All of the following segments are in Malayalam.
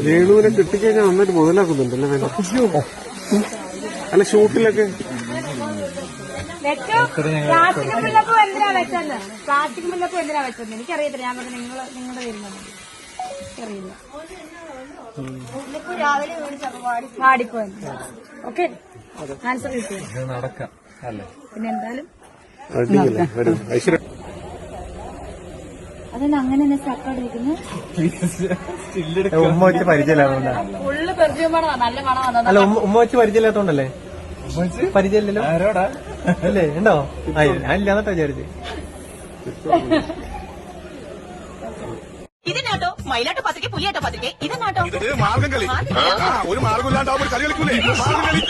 രേണുവിനെ കിട്ടിക്കഴിഞ്ഞാൽ നന്നായിട്ട് മുതലാക്കുന്നുണ്ടല്ലേ വേണ്ട? അല്ല ഷൂട്ടിലൊക്കെ പ്ലാസ്റ്റിക് മുല്ലപ്പൂ എന്തിനാ വെച്ചത്? പ്ലാസ്റ്റിക് മുല്ലപ്പൂ എന്തിനാ വെച്ചത്? എനിക്കറിയത്തില്ല. ഞാൻ പറഞ്ഞു നിങ്ങളുടെ വരുന്നത് അറിയില്ല. പാടിപ്പോയി. ഓക്കെ, ആൻസർ കിട്ടിയോ? നടക്കാം അല്ലേ? പിന്നെ എന്തായാലും അതന്നെ അങ്ങനെ തന്നെ സ്റ്റക്കായിട്ടിരിക്കുന്നു. ഉമ്മ വെച്ച് പരിചയമില്ലാത്തോണ്ടാ. ഫുള്ള് പെർഫ്യൂം മണമാ, നല്ല മണമാണ്. അല്ല ഉമ്മ വെച്ച് പരിചയമില്ലാത്തോണ്ടല്ലേ? പരിചയമില്ലല്ലോ. ആരോടാ അല്ലേ? ഉണ്ടോ? ഞാൻ ഇല്ലാന്നിട്ടാ വിചാരിച്ചു. ഇതിനാട്ടോ മയിലാട്ട പത്രിക പുലിയാട്ട പത്രിക ഇതെന്നാട്ടോ മാർഗം കളി. ഒരു മാർഗമില്ലാണ്ടാവുമ്പോൾ കളി കളിക്കൂലേ? മാർഗം കളി.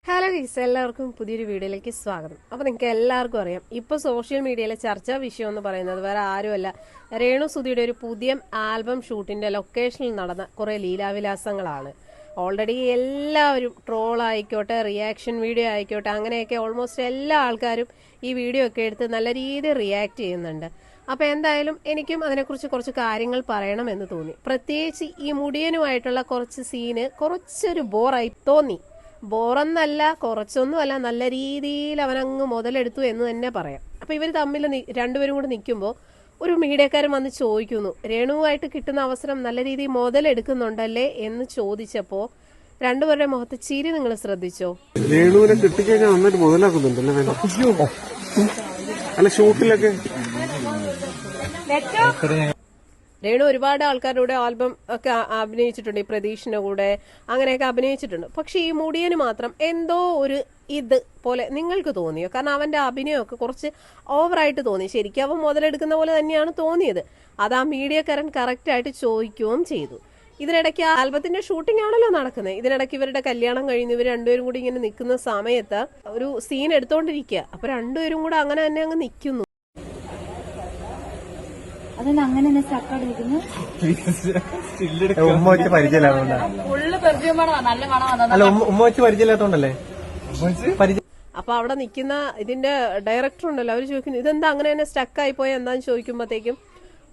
ഹലോ ഗൈസ്, എല്ലാവർക്കും പുതിയൊരു വീഡിയോയിലേക്ക് സ്വാഗതം. അപ്പോൾ നിങ്ങൾക്ക് എല്ലാവർക്കും അറിയാം, ഇപ്പോൾ സോഷ്യൽ മീഡിയയിലെ ചർച്ചാ വിഷയം എന്ന് പറയുന്നത് വേറെ ആരുമല്ല, രേണു സുധിയുടെ ഒരു പുതിയ ആൽബം ഷൂട്ടിന്റെ ലൊക്കേഷനിൽ നടന്ന കുറേ ലീലാവിലാസങ്ങളാണ്. ഓൾറെഡി എല്ലാവരും ട്രോൾ ആയിക്കോട്ടെ, റിയാക്ഷൻ വീഡിയോ ആയിക്കോട്ടെ, അങ്ങനെയൊക്കെ ഓൾമോസ്റ്റ് എല്ലാ ആൾക്കാരും ഈ വീഡിയോ ഒക്കെ എടുത്ത് നല്ല രീതിയിൽ റിയാക്ട് ചെയ്യുന്നുണ്ട്. അപ്പോൾ എന്തായാലും എനിക്കും അതിനെക്കുറിച്ച് കുറച്ച് കാര്യങ്ങൾ പറയണമെന്ന് തോന്നി. പ്രത്യേകിച്ച് ഈ മുടിയനുമായിട്ടുള്ള കുറച്ച് സീന് കുറച്ചൊരു ബോറായി തോന്നി. ബോറെന്നല്ല, കുറച്ചൊന്നുമല്ല, നല്ല രീതിയിൽ അവനങ്ങ് മുതലെടുത്തു എന്ന് തന്നെ പറയാം. അപ്പോൾ ഇവർ തമ്മിൽ രണ്ടുപേരും കൂടെ നിൽക്കുമ്പോൾ ഒരു മീഡിയക്കാരൻ വന്ന് ചോദിക്കുന്നു, രേണുവായിട്ട് കിട്ടുന്ന അവസരം നല്ല രീതിയിൽ മുതലെടുക്കുന്നുണ്ടല്ലേ എന്ന് ചോദിച്ചപ്പോൾ രണ്ടുപേരുടെ മുഖത്ത് ചിരി നിങ്ങൾ ശ്രദ്ധിച്ചോ? രേണുവിനെ കിട്ടിക്കഴിഞ്ഞാൽ നന്നായിട്ട് മുതലാക്കുന്നുണ്ടല്ലേ വേണ്ട? അല്ല ഷൂട്ടിലൊക്കെ രേണു ഒരുപാട് ആൾക്കാരുടെ കൂടെ ആൽബം ഒക്കെ അഭിനയിച്ചിട്ടുണ്ട്, ഈ പ്രതീഷിന്റെ കൂടെ അങ്ങനെയൊക്കെ അഭിനയിച്ചിട്ടുണ്ട്. പക്ഷെ ഈ മുടിയന് മാത്രം എന്തോ ഒരു ഇത് പോലെ നിങ്ങൾക്ക് തോന്നിയോ? കാരണം അവന്റെ അഭിനയമൊക്കെ കുറച്ച് ഓവറായിട്ട് തോന്നി. ശരിക്കും അവൻ മുതലെടുക്കുന്ന പോലെ തന്നെയാണ് തോന്നിയത്. അത് ആ മീഡിയക്കാരൻ കറക്റ്റ് ആയിട്ട് ചോദിക്കുകയും ചെയ്തു. ഇതിനിടയ്ക്ക് ആൽബത്തിന്റെ ഷൂട്ടിംഗ് ആണല്ലോ നടക്കുന്നത്. ഇതിനിടയ്ക്ക് ഇവരുടെ കല്യാണം കഴിഞ്ഞ് ഇവർ രണ്ടുപേരും കൂടി ഇങ്ങനെ നിൽക്കുന്ന സമയത്ത് ഒരു സീൻ എടുത്തോണ്ടിരിക്കുക. അപ്പൊ രണ്ടുപേരും കൂടെ അങ്ങനെ തന്നെ അങ്ങ് നിൽക്കുന്നു. അതന്നെ അങ്ങനെ തന്നെ സ്റ്റക്കായിട്ടിരിക്കുന്നു. ഉമ്മ വെച്ച് പരിചയമില്ലാത്തോണ്ടാ. ഫുള്ള് പെർഫ്യൂം മണമാ, നല്ല മണമാണ്. അല്ല ഉമ്മ വെച്ച് പരിചയമില്ലാത്തോണ്ടല്ലേ? അപ്പൊ അവിടെ നിൽക്കുന്ന ഇതിന്റെ ഡയറക്ടർ ഉണ്ടല്ലോ, അവര് ചോദിക്കുന്നു ഇതെന്താ അങ്ങനെ തന്നെ സ്റ്റക്കായി പോയ എന്താന്ന് ചോദിക്കുമ്പോഴത്തേക്കും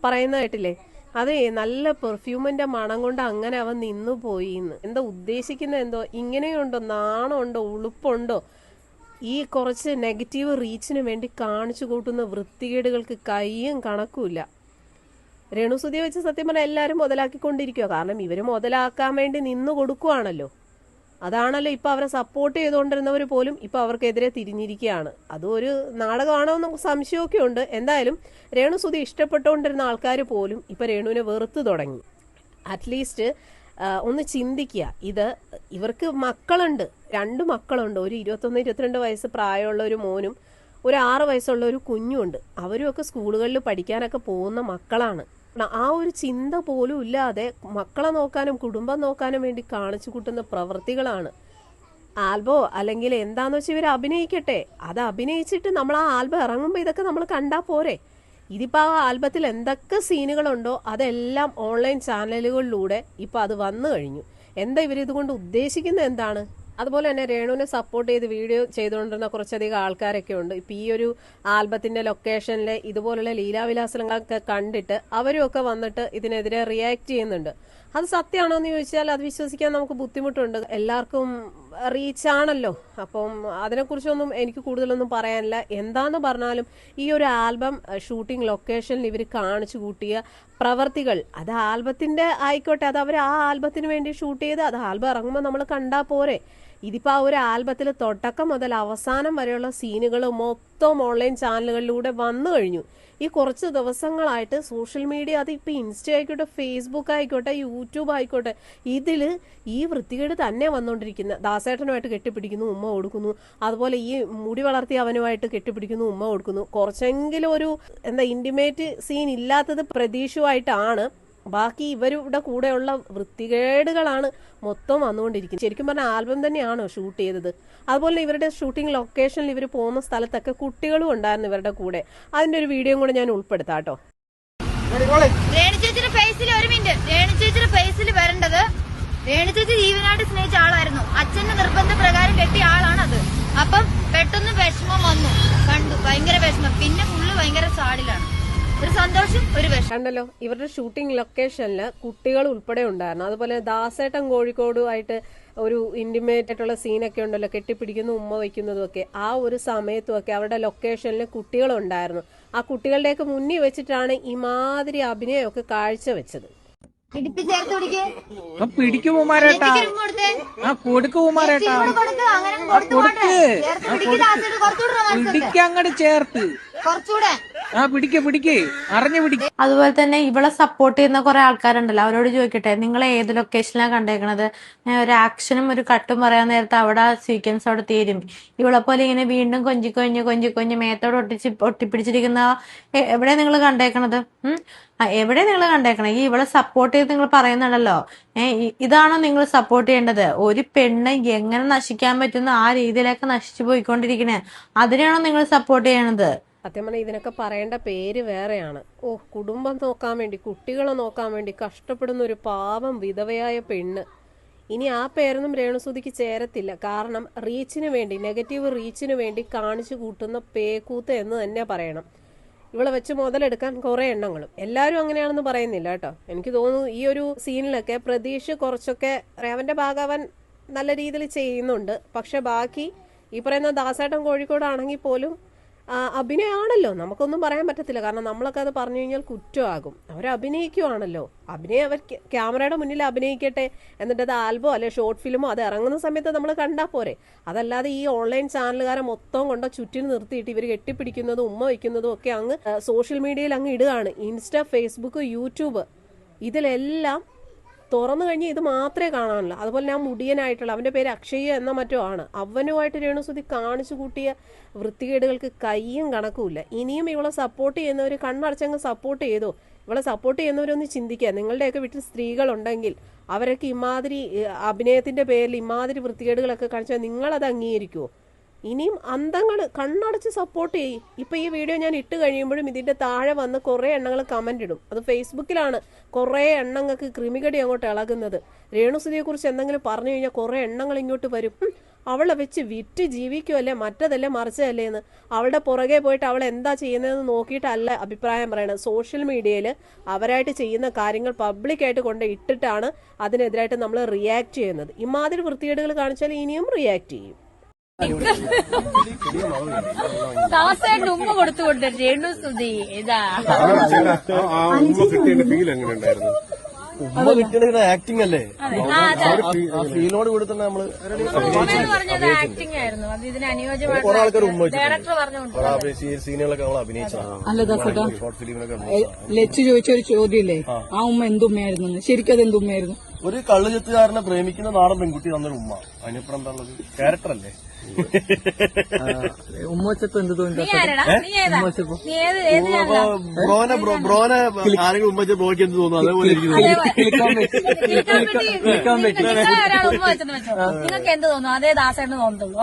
പറയുന്ന കേട്ടില്ലേ, അതെ നല്ല പെർഫ്യൂമിന്റെ മണം കൊണ്ട് അങ്ങനെ അവൻ നിന്നു പോയി എന്ന്. എന്താ ഉദ്ദേശിക്കുന്ന എന്തോ? ഇങ്ങനെയുണ്ടോ? നാണമുണ്ടോ? ഉളുപ്പുണ്ടോ? ഈ കുറച്ച് നെഗറ്റീവ് റീച്ചിന് വേണ്ടി കാണിച്ചു കൂട്ടുന്ന വൃത്തികേടുകൾക്ക് കയ്യും കണക്കുമില്ല. രേണു സുധിയെ വെച്ച് സത്യം പറഞ്ഞാൽ എല്ലാവരും മുതലാക്കിക്കൊണ്ടിരിക്കുക. കാരണം ഇവര് മുതലാക്കാൻ വേണ്ടി നിന്നു കൊടുക്കുവാണല്ലോ. അതാണല്ലോ ഇപ്പൊ അവരെ സപ്പോർട്ട് ചെയ്തുകൊണ്ടിരുന്നവർ പോലും ഇപ്പൊ അവർക്കെതിരെ തിരിഞ്ഞിരിക്കുകയാണ്. അതും ഒരു നാടകമാണോ എന്ന് സംശയമൊക്കെ ഉണ്ട്. എന്തായാലും രേണു സുധി ഇഷ്ടപ്പെട്ടുകൊണ്ടിരുന്ന ആൾക്കാർ പോലും ഇപ്പൊ രേണുവിനെ വെറുത്തു തുടങ്ങി. അറ്റ്ലീസ്റ്റ് ഒന്ന് ചിന്തിക്കുക. ഇവർക്ക് മക്കളുണ്ട്, 2 മക്കളുണ്ട്. ഒരു 21-22 വയസ്സ് പ്രായമുള്ള ഒരു മോനും ഒരു 6 വയസ്സുള്ള ഒരു കുഞ്ഞുമുണ്ട്. അവരുമൊക്കെ സ്കൂളുകളിൽ പഠിക്കാനൊക്കെ പോകുന്ന മക്കളാണ്. ആ ഒരു ചിന്ത പോലും ഇല്ലാതെ മക്കളെ നോക്കാനും കുടുംബം നോക്കാനും വേണ്ടി കാണിച്ചു കൂട്ടുന്ന പ്രവൃത്തികളാണ്. ആൽബോ അല്ലെങ്കിൽ എന്താന്ന് വെച്ചാൽ ഇവർ അഭിനയിക്കട്ടെ, അത് അഭിനയിച്ചിട്ട് നമ്മൾ ആ ആൽബം ഇറങ്ങുമ്പോൾ ഇതൊക്കെ നമ്മൾ കണ്ടാൽ പോരെ. ഇതിപ്പോ ആ ആൽബത്തിൽ എന്തൊക്കെ സീനുകളുണ്ടോ അതെല്ലാം ഓൺലൈൻ ചാനലുകളിലൂടെ ഇപ്പൊ അത് വന്നു കഴിഞ്ഞു. എന്താ ഇവരിതുകൊണ്ട് ഉദ്ദേശിക്കുന്നത് എന്താണ്? അതുപോലെ തന്നെ രേണുവിനെ സപ്പോർട്ട് ചെയ്ത് വീഡിയോ ചെയ്തുകൊണ്ടിരുന്ന കുറച്ചധികം ആൾക്കാരൊക്കെ ഉണ്ട്. ഇപ്പൊ ഈ ഒരു ആൽബത്തിന്റെ ലൊക്കേഷനിലെ ഇതുപോലുള്ള ലീലാവിലാസങ്ങളൊക്കെ കണ്ടിട്ട് അവരും ഒക്കെ വന്നിട്ട് ഇതിനെതിരെ റിയാക്ട് ചെയ്യുന്നുണ്ട്. അത് സത്യമാണോ എന്ന് ചോദിച്ചാൽ അത് വിശ്വസിക്കാൻ നമുക്ക് ബുദ്ധിമുട്ടുണ്ട്. എല്ലാവർക്കും റീച്ചാണല്ലോ. അപ്പം അതിനെക്കുറിച്ചൊന്നും എനിക്ക് കൂടുതലൊന്നും പറയാനില്ല. എന്താന്ന് പറഞ്ഞാലും ഈ ഒരു ആൽബം ഷൂട്ടിംഗ് ലൊക്കേഷനിൽ ഇവർ കാണിച്ചു കൂട്ടിയ പ്രവർത്തികൾ, അത് ആൽബത്തിന്റെ ആയിക്കോട്ടെ, അത് അവർ ആ ആൽബത്തിന് വേണ്ടി ഷൂട്ട് ചെയ്ത് അത് ആൽബം ഇറങ്ങുമ്പോൾ നമ്മൾ കണ്ടാൽ പോരെ. ഇതിപ്പോ ആ ഒരു ആൽബത്തിൽ തുടക്കം മുതൽ അവസാനം വരെയുള്ള സീനുകൾ മൊത്തം ഓൺലൈൻ ചാനലുകളിലൂടെ വന്നു കഴിഞ്ഞു. ഈ കുറച്ച് ദിവസങ്ങളായിട്ട് സോഷ്യൽ മീഡിയ, അത് ഇപ്പൊ ഇൻസ്റ്റ ആയിക്കോട്ടെ, ഫേസ്ബുക്ക് ആയിക്കോട്ടെ, യൂട്യൂബ് ആയിക്കോട്ടെ, ഇതില് ഈ വൃത്തികേട് തന്നെ വന്നുകൊണ്ടിരിക്കുന്ന. ദാസേട്ടനുമായിട്ട് കെട്ടിപ്പിടിക്കുന്നു, ഉമ്മ കൊടുക്കുന്നു. അതുപോലെ ഈ മുടി വളർത്തി അവനുമായിട്ട് കെട്ടിപ്പിടിക്കുന്നു, ഉമ്മ കൊടുക്കുന്നു. കുറച്ചെങ്കിലും ഒരു ഇന്റിമേറ്റ് സീൻ ഇല്ലാത്തത് പ്രതീക്ഷയുമായിട്ടാണ്. ബാക്കി ഇവരുടെ കൂടെയുള്ള വൃത്തികേടുകളാണ് മൊത്തം വന്നുകൊണ്ടിരിക്കുന്നത്. ശരിക്കും പറഞ്ഞാൽ ആൽബം തന്നെയാണ് ഷൂട്ട് ചെയ്തത്. അതുപോലെ ഇവരുടെ ഷൂട്ടിംഗ് ലൊക്കേഷനിൽ ഇവർ പോകുന്ന സ്ഥലത്തൊക്കെ കുട്ടികളും ഉണ്ടായിരുന്നു ഇവരുടെ കൂടെ. അതിന്റെ ഒരു വീഡിയോ കൂടെ ഞാൻ ഉൾപ്പെടുത്താം കേട്ടോ. രേണു ചേച്ചിയുടെ ഫേസിൽ ഒരു മിനിറ്റ്. രേണു ചേച്ചിയുടെ ഫേസിൽ വരേണ്ടത്, രേണു ചേച്ചി ജീവനായിട്ട് സ്നേഹിച്ച ആളായിരുന്നു. അച്ഛന്റെ നിർബന്ധപ്രകാരം കെട്ടിയ ആളാണത്. അപ്പം പെട്ടെന്ന് വിഷമം വന്നു, കണ്ടു, ഭയങ്കര വിഷമം. പിന്നെ ഫുള്ള് ഭയങ്കര സാഡിലാണ്. ഒരു സന്തോഷം, ഒരു വിഷം. കണ്ടല്ലോ, ഇവരുടെ ഷൂട്ടിംഗ് ലൊക്കേഷനില് കുട്ടികൾ ഉൾപ്പെടെ ഉണ്ടായിരുന്നു. അതുപോലെ ദാസേട്ടൻ കോഴിക്കോടുമായിട്ട് ഒരു ഇന്റിമേറ്റ് ആയിട്ടുള്ള സീനൊക്കെ ഉണ്ടല്ലോ, കെട്ടിപ്പിടിക്കുന്നു, ഉമ്മ വയ്ക്കുന്നതും ഒക്കെ. ആ ഒരു സമയത്തും ഒക്കെ അവരുടെ ലൊക്കേഷനിൽ കുട്ടികളുണ്ടായിരുന്നു. ആ കുട്ടികളുടെയൊക്കെ മുന്നിൽ വെച്ചിട്ടാണ് ഇമാതിരി അഭിനയമൊക്കെ കാഴ്ചവെച്ചത്. ഇടിപ്പിച്ചേർത്ത് പിടിക്ക്. പിടിക്കുമാരേട്ടാ, കൊടുത്തേ, ആ കൊടുക്കുമാരേട്ടാ, കൊടുത്ത് അങ്ങനെ കൊടുത്തു പോട്ടെ. ചേർത്ത് പിടിക്ക്, ദാസേട്ടൻ കുറച്ചുകൂടെ പിടിക്കങ്ങട് ചേർത്ത്, കുറച്ചുകൂടെ. ആ പിടിക്ക് അറിഞ്ഞു പിടിക്ക്. അതുപോലെ തന്നെ ഇവളെ സപ്പോർട്ട് ചെയ്യുന്ന കുറെ ആൾക്കാരുണ്ടല്ലോ, അവരോട് ചോദിക്കട്ടെ, നിങ്ങൾ ഏത് ലൊക്കേഷനിലാണ് കണ്ടേക്കണത്? ഒരു ആക്ഷനും ഒരു കട്ടും പറയാൻ നേരത്തെ അവിടെ സീക്വൻസ് അവിടെ തീരും. ഇവളെ പോലെ ഇങ്ങനെ വീണ്ടും കൊഞ്ചി മേത്തോട് ഒട്ടിപ്പിടിച്ചിരിക്കുന്ന എവിടെ നിങ്ങൾ കണ്ടേക്കണത്? എവിടെ നിങ്ങൾ കണ്ടേക്കണേ? ഈ ഇവളെ സപ്പോർട്ട് ചെയ്ത് നിങ്ങൾ പറയുന്നുണ്ടല്ലോ, ഇതാണോ നിങ്ങൾ സപ്പോർട്ട് ചെയ്യേണ്ടത്? ഒരു പെണ്ണ് എങ്ങനെ നശിക്കാൻ പറ്റുന്ന ആ രീതിയിലൊക്കെ നശിച്ചു പോയിക്കൊണ്ടിരിക്കണേ, അതിനാണോ നിങ്ങൾ സപ്പോർട്ട് ചെയ്യണത്? സത്യം പറഞ്ഞാൽ ഇതിനൊക്കെ പറയേണ്ട പേര് വേറെയാണ്. കുടുംബം നോക്കാൻ വേണ്ടി, കുട്ടികളെ നോക്കാൻ വേണ്ടി കഷ്ടപ്പെടുന്ന ഒരു പാവം വിധവയായ പെണ്ണ്. ഇനി ആ പേരൊന്നും രേണുസുതിക്ക് ചേരത്തില്ല. കാരണം റീച്ചിന് വേണ്ടി, നെഗറ്റീവ് റീച്ചിന് വേണ്ടി കാണിച്ചു കൂട്ടുന്ന പേക്കൂത്ത് എന്ന് തന്നെ പറയണം. ഇവളെ വെച്ച് മുതലെടുക്കാൻ കുറെ എണ്ണങ്ങളും. എല്ലാവരും അങ്ങനെയാണെന്ന് പറയുന്നില്ല കേട്ടോ. എനിക്ക് തോന്നുന്നു ഈ ഒരു സീനിലൊക്കെ പ്രതീക്ഷ കുറച്ചൊക്കെ അവന്റെ ഭാഗവൻ നല്ല രീതിയിൽ ചെയ്യുന്നുണ്ട്. പക്ഷെ ബാക്കി ഈ പറയുന്ന ദാസേട്ടൻ കോഴിക്കോടാണെങ്കിൽ പോലും അഭിനയമാണല്ലോ, നമുക്കൊന്നും പറയാൻ പറ്റത്തില്ല. കാരണം നമ്മളൊക്കെ അത് പറഞ്ഞു കഴിഞ്ഞാൽ കുറ്റമാകും. അവർ അഭിനയിക്കുവാണല്ലോ, അഭിനയം അവർ ക്യാമറയുടെ മുന്നിൽ അഭിനയിക്കട്ടെ. എന്നിട്ട് അത് ആൽബോ അല്ലെ ഷോർട്ട് ഫിലിമോ അത് ഇറങ്ങുന്ന സമയത്ത് നമ്മൾ കണ്ടാൽ പോരെ. അതല്ലാതെ ഈ ഓൺലൈൻ ചാനലുകാരെ മൊത്തം കൊണ്ട് ചുറ്റിന് നിർത്തിയിട്ട് ഇവർ കെട്ടിപ്പിടിക്കുന്നതും ഉമ്മ വയ്ക്കുന്നതും ഒക്കെ അങ്ങ് സോഷ്യൽ മീഡിയയിൽ അങ്ങ് ഇടുകയാണ്. ഇൻസ്റ്റ, ഫേസ്ബുക്ക്, യൂട്യൂബ് ഇതിലെല്ലാം തുറന്നു കഴിഞ്ഞ് ഇത് മാത്രമേ കാണാനുള്ളൂ. അതുപോലെ ഞാൻ മുടിയനായിട്ടുള്ള, അവന്റെ പേര് അക്ഷയ എന്ന മറ്റോ ആണ്, അവനുമായിട്ട് രേണുസുതി കാണിച്ചു കൂട്ടിയ വൃത്തികേടുകൾക്ക് കയ്യും കണക്കുമില്ല. ഇനിയും ഇവളെ സപ്പോർട്ട് ചെയ്യുന്നവർ കണ്ണടച്ചങ്ങ് സപ്പോർട്ട് ചെയ്തോ. ഇവളെ സപ്പോർട്ട് ചെയ്യുന്നവരൊന്ന് ചിന്തിക്കുക. നിങ്ങളുടെയൊക്കെ വീട്ടിൽ സ്ത്രീകളുണ്ടെങ്കിൽ അവരൊക്കെ ഇമാതിരി അഭിനയത്തിന്റെ പേരിൽ ഇമാതിരി വൃത്തികേടുകളൊക്കെ കാണിച്ചാൽ നിങ്ങളത് അംഗീകരിക്കുമോ? ഇനിയും അന്തങ്ങൾ കണ്ണടച്ച് സപ്പോർട്ട് ചെയ്യും. ഇപ്പൊ ഈ വീഡിയോ ഞാൻ ഇട്ട് കഴിയുമ്പോഴും ഇതിന്റെ താഴെ വന്ന് കുറെ എണ്ണങ്ങൾ കമന്റ് ഇടും. അത് ഫേസ്ബുക്കിലാണ് കുറെ എണ്ണങ്ങൾക്ക് ക്രിമികടി അങ്ങോട്ട് ഇളകുന്നത്. രേണുസുതിയെ കുറിച്ച് എന്തെങ്കിലും പറഞ്ഞു കഴിഞ്ഞാൽ കുറെ എണ്ണങ്ങൾ ഇങ്ങോട്ട് വരും. അവളെ വെച്ച് വിറ്റ് ജീവിക്കുമല്ലേ, മറ്റതല്ലേ മറിച്ചതല്ലേ എന്ന്. അവളുടെ പുറകെ പോയിട്ട് അവൾ എന്താ ചെയ്യുന്നതെന്ന് നോക്കിയിട്ടല്ല അഭിപ്രായം പറയണത്. സോഷ്യൽ മീഡിയയിൽ അവരായിട്ട് ചെയ്യുന്ന കാര്യങ്ങൾ പബ്ലിക്കായിട്ട് കൊണ്ട് ഇട്ടിട്ടാണ് അതിനെതിരായിട്ട് നമ്മൾ റിയാക്ട് ചെയ്യുന്നത്. ഇമാതിരി വൃത്തികേടുകൾ കാണിച്ചാൽ ഇനിയും റിയാക്ട് ചെയ്യും. ദാസേട്ടൻ ഉമ്മ കൊടുത്തുകൊണ്ട് രേണുസുതി ഇതാ ഉമ്മ കിട്ടിയതിന്റെ ഫീൽ എങ്ങനെ ഉണ്ടായിരുന്നു? ഉമ്മ കിട്ടിയത് ആക്ടിങ് അല്ലേ, ആ ഫീലിനോട് കൂടി തന്നെ നമ്മള് പറഞ്ഞത് ആക്ടിംഗ് ആയിരുന്നു. അത് ഇതിന് അനുയോജ്യമായിട്ട് കുറെ ആൾക്കാർ ഉമ്മ ഡയറക്ടർ പറഞ്ഞു സീനുകളൊക്കെ നമ്മൾ അഭിനയിച്ചതാണ്. അല്ല ദാസേട്ടാ, ഷോർട്ട് ഫിലിമിനൊക്കെ ലച്ചു ചോദിച്ച ഒരു ചോദ്യമില്ലേ, ആ ഉമ്മ എന്തുമ്മയായിരുന്നു? ശരിക്കും അത് എന്തുമ്മയായിരുന്നു? ഒരു കള്ളുചെത്തുകാരനെ പ്രേമിക്കുന്ന നാടൻ പെൺകുട്ടി തന്നൊരു ഉമ്മ. അതിനിപ്പുറം എന്താ ഉള്ളത്? ക്യാരക്ടർ അല്ലേ? ഉമ്മച്ചപ്പോ എന്ത് തോന്നി? ബ്രോനെ ആരെങ്കിലും ഉമ്മച്ച ബ്രോയ്ക്ക് എന്ത് തോന്നുന്നു? അതേപോലെ നിങ്ങൾക്ക് എന്ത് തോന്നുന്നു? അതേ ദാസേട്ടന് തോന്നുള്ളൂ.